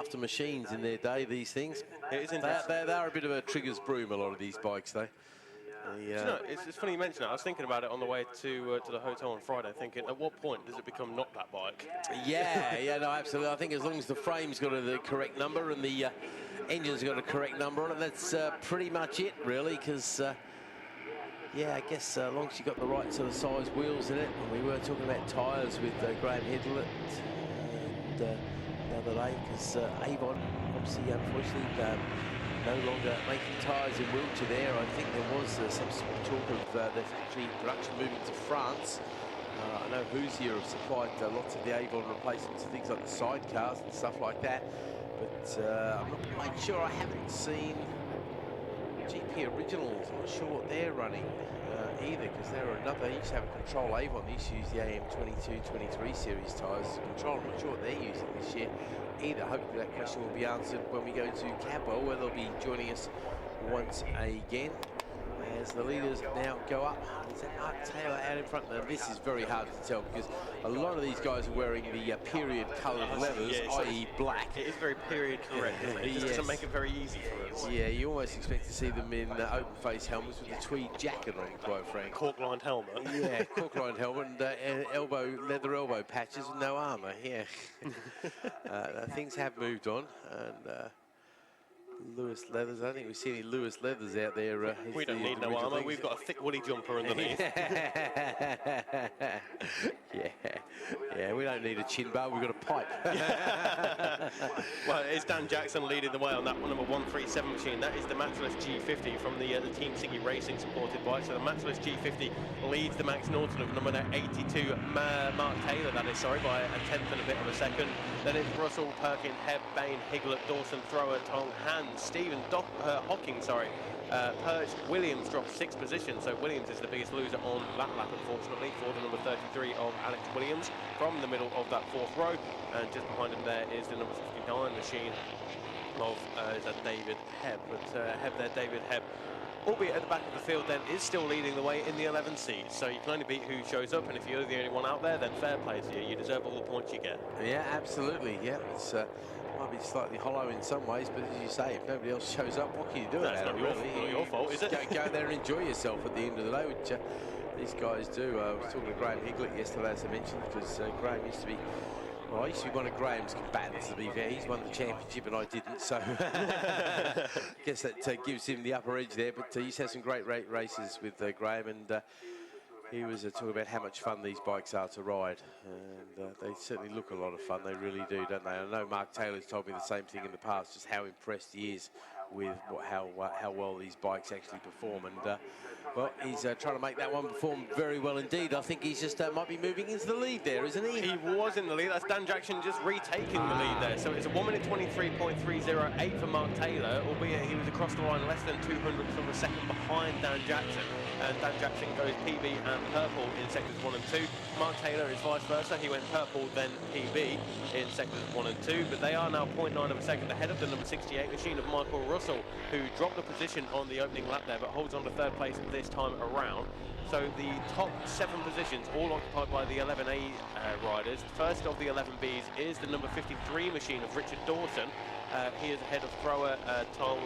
after machines in their day, these things. It is interesting. They are a bit of a trigger's broom, a lot of these bikes, though. You know, it's funny you mention that. I was thinking about it on the way to the hotel on Friday, thinking, at what point does it become not that bike? Yeah, no, absolutely. I think as long as the frame's got the correct number and the engine's got a correct number on it, that's pretty much it, really, because... yeah, I guess as long as you've got the right sort of size wheels in it. And we were talking about tyres with Graham Hedlett and the other day, because Avon, obviously, unfortunately, no longer making tyres in Wiltshire there. I think there was some talk of the factory production moving to France. I know Hoosier have supplied lots of the Avon replacements, things like the sidecars and stuff like that. But I'm not quite sure. I haven't seen GP Originals. I'm not sure what they're running either, because they're another. They used to have a Control Avon. They used to use the AM22, 23 series tyres as Control. I'm not sure what they're using this year either. Hopefully that question will be answered when we go to Cadwell, where they'll be joining us once again. As the leaders now go up, is that Mark Taylor out in front? Now this is very hard to tell, because a lot of these guys are wearing the period coloured leathers, i.e. black. It is very period correct, isn't it? It just doesn't make it very easy for us. Yeah, you almost expect to see them in open face helmets with a tweed jacket on, quite frankly. Cork-lined helmet. Yeah, cork-lined helmet and leather elbow patches with no armour, yeah. Things have moved on, and Lewis Leathers. I don't think we see any Lewis Leathers out there. We don't need no armour. We've got a thick woolly jumper underneath. Yeah, we don't need a chin bar. We've got a pipe. Well, it's Dan Jackson leading the way on that number 137 machine. That is the Matchless G50 from the Team Siggy Racing supported bike. So the Matchless G50 leads the Max Norton of number 82, Mark Taylor, that is, sorry, by a tenth and a bit of a second. Then it's Russell, Perkin, Hebb, Bain, Higlett, Dawson, Thrower, Tong, Hand, Stephen Hocking, Perch. Williams dropped 6 positions, so Williams is the biggest loser on that lap, unfortunately, for the number 33 of Alex Williams from the middle of that 4th row, and just behind him there is the number 59 machine of is that David Hebb, but Hebb there, David Hebb, albeit at the back of the field then, is still leading the way in the 11 seeds, so you can only beat who shows up, and if you're the only one out there, then fair play to you. You deserve all the points you get. Yeah, absolutely. Yeah, it's might be slightly hollow in some ways, but as you say, if nobody else shows up, what can you do about it? It's not your fault, is it? Go there and enjoy yourself at the end of the day, which these guys do. I was talking to Graham Higlett yesterday, as I mentioned, because Graham used to be, well, I used to be one of Graham's combatants, to be fair. He's won the championship and I didn't, so I guess that gives him the upper edge there. But he used to have some great races with Graham, and he was talking about how much fun these bikes are to ride, and they certainly look a lot of fun. They really do, don't they? I know Mark Taylor's told me the same thing in the past, just how impressed he is with how well these bikes actually perform. And well, he's trying to make that one perform very well indeed. I think he's just might be moving into the lead there, isn't he? He was in the lead. That's Dan Jackson just retaking the lead there. So it's a 1 minute 23.308 for Mark Taylor, albeit he was across the line less than 200th of a second behind Dan Jackson. And Dan Jackson goes PB and purple in sectors 1 and 2. Mark Taylor is vice versa. He went purple, then PB in sectors 1 and 2. But they are now 0.9 of a second ahead of the number 68 machine of Michael Russell, who dropped a position on the opening lap there, but holds on to 3rd place this time around. So the top 7 positions, all occupied by the 11A riders. First of the 11Bs is the number 53 machine of Richard Dawson. He is ahead of Thrower, Tong,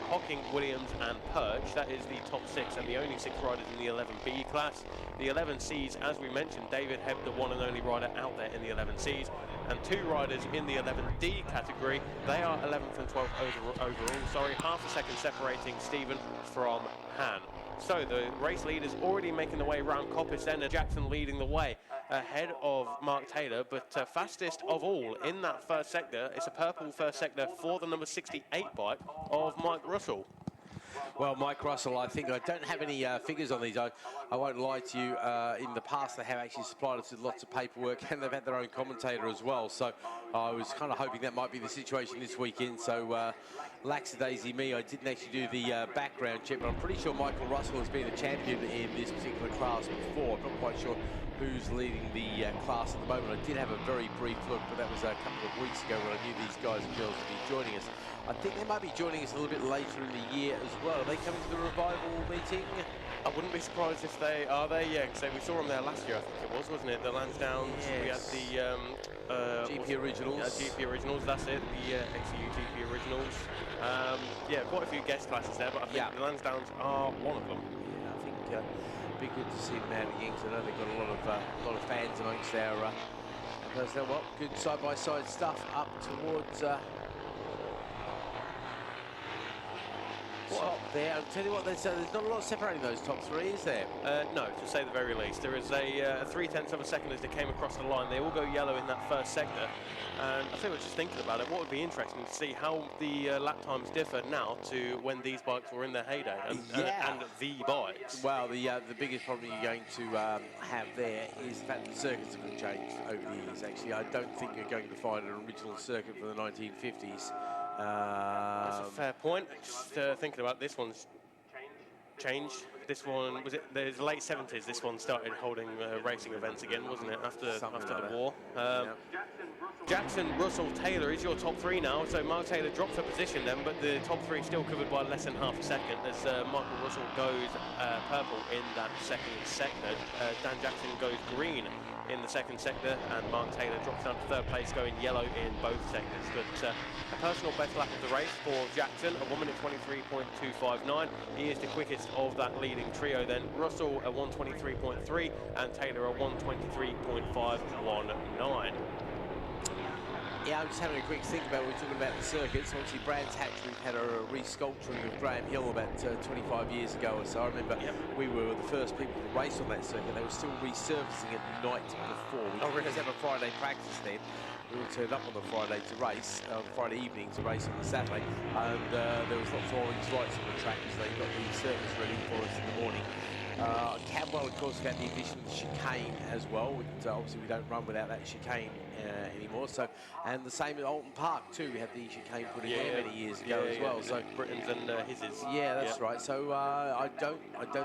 Hocking, Williams and Perch. That is the top 6 and the only 6 riders in the 11B class. The 11Cs, as we mentioned, David Hebb, the one and only rider out there in the 11Cs, and 2 riders in the 11D category. They are 11th and 12th overall. Sorry, half a second separating Stephen from Han. So the race leaders already making the way round Coppice, then Jackson leading the way ahead of Mark Taylor, but fastest of all in that first sector, it's a purple first sector for the number 68 bike of Mike Russell. Well, Mike Russell, I think I don't have any figures on these. I won't lie to you. In the past, they have actually supplied us with lots of paperwork, and they've had their own commentator as well. So I was kind of hoping that might be the situation this weekend. So lackadaisy me, I didn't actually do the background check, but I'm pretty sure Michael Russell has been a champion in this particular class before. I'm not quite sure who's leading the class at the moment. I did have a very brief look, but that was a couple of weeks ago when I knew these guys and girls would be joining us. I think they might be joining us a little bit later in the year as well. Are they coming to the revival meeting? I wouldn't be surprised if they are there. Yeah, because we saw them there last year. I think it was, wasn't it? The Lansdowne. Yes. We had the GP Originals. GP Originals. That's it. The XU GP Originals. Yeah, quite a few guest classes there, but I think the Lansdownes are one of them. Yeah, I think it'd be good to see them out again, because I know they've got a lot of fans amongst their personnel. Well, good side-by-side stuff up towards. Top there. I'll tell you what, there's not a lot separating those top three, is there? No, to say the very least. There is a 0.3 of a second as they came across the line. They all go yellow in that first sector. And I think I was just thinking about it, what would be interesting to see how the lap times differ now to when these bikes were in their heyday and the bikes. Well, the biggest problem you're going to have there is the fact that the circuits have changed over the years. Actually, I don't think you're going to find an original circuit from the 1950s. That's a fair point. Just thinking about this one's changed. This one, was it, there's the late 70s, this one started holding racing events again, wasn't it, after the war. Jackson, Russell, Taylor is your top three now. So Mark Taylor drops a position then, but the top three still covered by less than half a second as Michael Russell goes purple in that second sector. Dan Jackson goes green in the second sector, and Mark Taylor drops down to third place going yellow in both sectors. But a personal best lap of the race for Jackson, a 1 minute 23.259. He is the quickest of that leading trio then. Russell a 1:23.3 and Taylor a 1:23.519. Yeah, I'm just having a quick think about, we're talking about the circuits. Obviously, Brands Hatch, we've had a resculpturing of Graham Hill about 25 years ago or so. I remember we were the first people to race on that circuit. They were still resurfacing it the night before. We didn't have a Friday practice then. We all turned up on the Friday to race, Friday evening to race on the Saturday. And there was lots of orange lights on the track, so they got the circuits ready for us in the morning. Cadwell, of course, got the addition of the chicane as well. Obviously, we don't run without that chicane anymore. So, and the same at Alton Park too. We had the chicane put in there many years ago as well. So Britain's and his's. Yeah, that's right. So I don't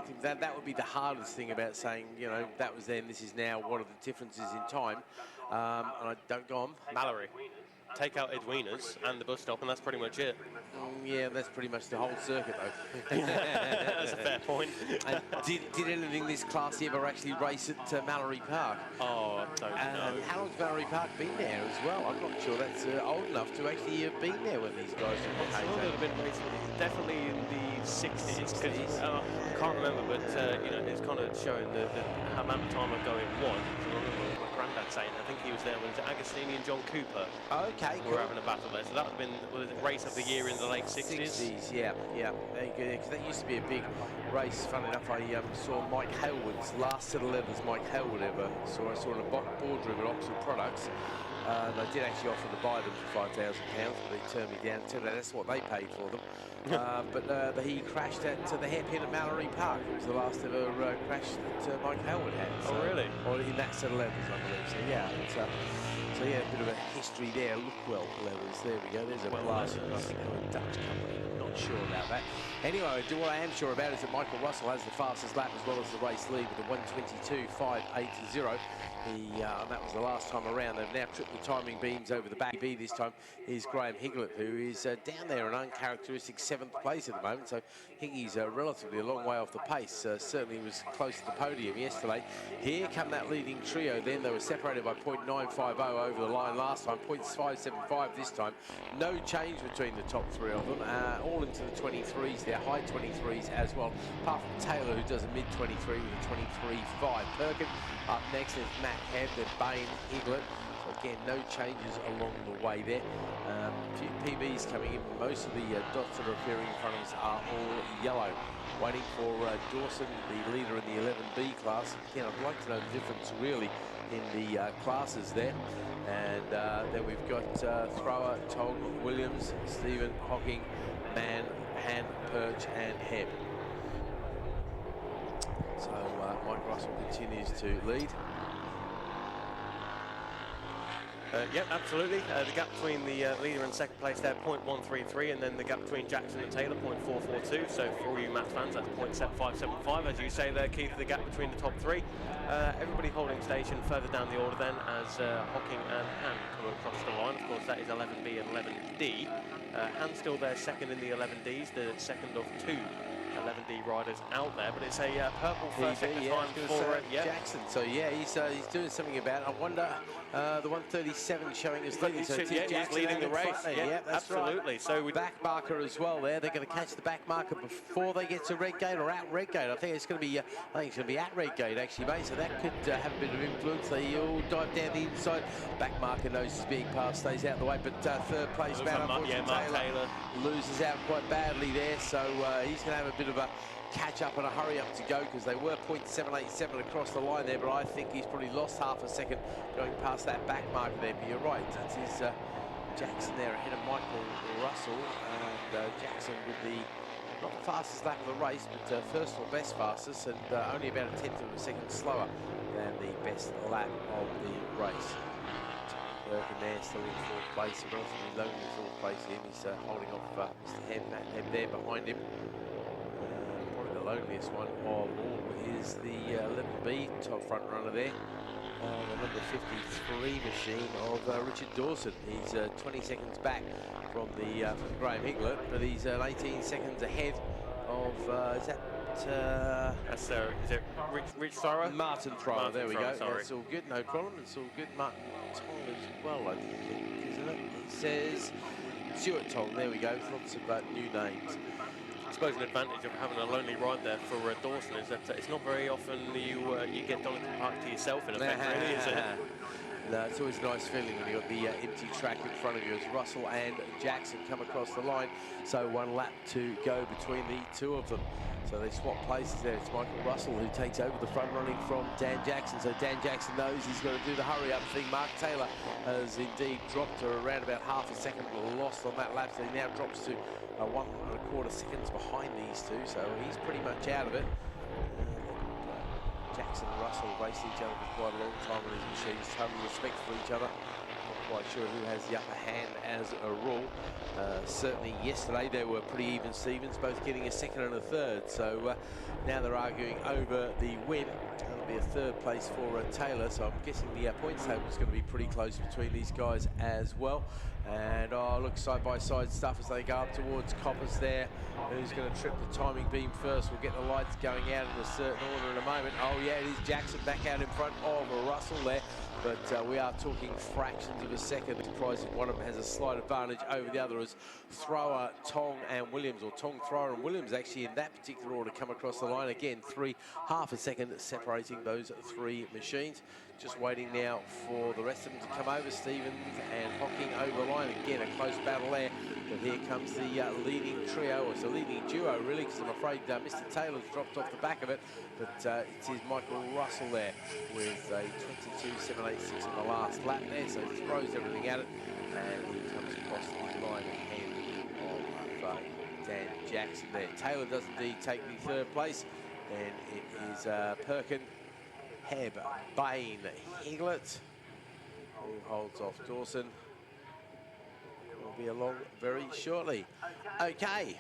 think that would be the hardest thing about saying, you know, that was then, this is now. What are the differences in time? And I don't go on. Mallory. Take out Edwina's and the bus stop, and that's pretty much it. Yeah, that's pretty much the whole circuit, though. That's a fair point. And did anything this classy ever actually race at Mallory Park? Oh, I don't know. How long's Mallory Park been there as well? I'm not sure that's old enough to actually have been there when these guys were I'm sure they'd have been racing definitely in the 60s. I can't remember, but you know, it's kind of showing the amount of time ago it was. I remember my granddad saying, I think he was there when it was Agostini and John Cooper. Okay, cool. Were having a battle there, so that would have been race of the year in the late 60s. Yeah. Because that used to be a big race. Funny enough, I saw Mike Hailwood's last set of leathers Mike Hailwood ever saw. I saw in a boardroom at Oxford Products. They did actually offer to buy them for £5,000, but they turned me down. Turned out that's what they paid for them. But he crashed at the hairpin at Mallory Park. It was the last ever crash that Mike Hailwood had. So, oh, really? Or in that set of leathers, I believe. So yeah, so yeah, a bit of a history there. Lookwell leathers. There we go. There's a blast. I think they were a Dutch company. Not sure about that. Anyway, what I am sure about is that Michael Russell has the fastest lap as well as the race lead with a 1:22.580. That was the last time around. They've now tripped the timing beams over the back. B this time is Graham Higlett, who is down there in uncharacteristic 7th place at the moment. So Higgy's relatively a long way off the pace. Certainly was close to the podium yesterday. Here come that leading trio. Then they were separated by 0.950 over the line last time. 0.575 this time. No change between the top three of them. All into the 23s there, high 23s as well. Apart from Taylor, who does a mid 23 with a 23.5. Perkin up next is Matt Head, then Bain, Higlett. So again, no changes along the way there. A few PBs coming in. Most of the dots that are appearing in front of us are all yellow. Waiting for Dawson, the leader in the 11B class. Again, I'd like to know the difference really in the classes there. And then we've got Thrower, Tog, Williams, Stephen, Hocking, Mann, Han, Perch, and Hebb. So Mike Russell continues to lead. Yep, absolutely. The gap between the leader and second place there, 0.133, and then the gap between Jackson and Taylor, 0.442. So for all you maths fans, that's 0.575. As you say there, Keith, the gap between the top three. Everybody holding station further down the order then, as Hocking and Han come across the line. Of course, that is 11B and 11D. Han's still there second in the 11Ds, the second of two 11D riders out there, but it's a purple first second time for Jackson. So yeah, he's doing something about it. I wonder the 137 showing us leading. So he's leading the race. Yeah, that's absolutely. Right. So back marker as well there. They're going to catch the back marker before they get to red gate or at red gate. I think it's going to be at red gate actually, mate. So that could have a bit of influence. They all dive down the inside. Back marker knows he's being passed, stays out of the way, but third place man, Mark Taylor loses out quite badly there. So he's going to have a bit of a catch up and a hurry up to go, because they were 0.787 across the line there, but I think he's probably lost half a second going past that back marker there. But you're right, that is Jackson there ahead of Michael Russell, and Jackson with the not the fastest lap of the race, but first or best fastest, and only about a tenth of a second slower than the best lap of the race. Bergen there still in fourth place, a relatively lonely fourth place here. He's holding off Mr. Matt Hebb there behind him. Probably the loneliest one of all is the 11B top front runner there. The number 53 machine of Richard Dawson. He's 20 seconds back from Graham Higlett, but he's 18 seconds ahead of, is it Rich Thrower? Martin Thrower, there we go. Sorry. That's all good, no problem. It's all good. Martin Tong as well, I think, isn't it? It says Stuart Tong, there we go. Lots of new names. I suppose an advantage of having a lonely ride there for Dawson is that it's not very often you get Donington Park to yourself in effect, really, is it? No, it's always a nice feeling when you've got the empty track in front of you as Russell and Jackson come across the line. So one lap to go between the two of them. So they swap places there. It's Michael Russell who takes over the front running from Dan Jackson. So Dan Jackson knows he's got to do the hurry-up thing. Mark Taylor has indeed dropped to around about half a second lost on that lap. So he now drops to 1.25 seconds behind these two. So he's pretty much out of it. Jackson and Russell raced each other for quite a long time on these machines. Total respect for each other. Not quite sure who has the upper hand as a rule. Certainly yesterday they were pretty even Stevens, both getting a second and a third. So now they're arguing over the win. That'll be a third place for Taylor. So I'm guessing the points table is going to be pretty close between these guys as well. And look, side-by-side stuff as they go up towards Coppers there. Who's going to trip the timing beam first? We'll get the lights going out in a certain order in a moment. Oh yeah, it is Jackson back out in front of Russell there. But we are talking fractions of a second. Surprising one of them has a slight advantage over the other as Thrower, Tong and Williams, or Tong, Thrower and Williams actually in that particular order come across the line. Again, half a second separating those three machines. Just waiting now for the rest of them to come over. Stevens and Hocking over the line. Again, a close battle there. But here comes the leading trio. It's a leading duo, really, because I'm afraid Mr. Taylor's dropped off the back of it. But it is Michael Russell there with a 22.786 in the last lap there. So he throws everything at it. And he comes across the line ahead of Dan Jackson there. Taylor does indeed take the third place. Then it is Perkin, Hebb, Bain, Higlett, who holds off Dawson. Will be along very shortly. Okay.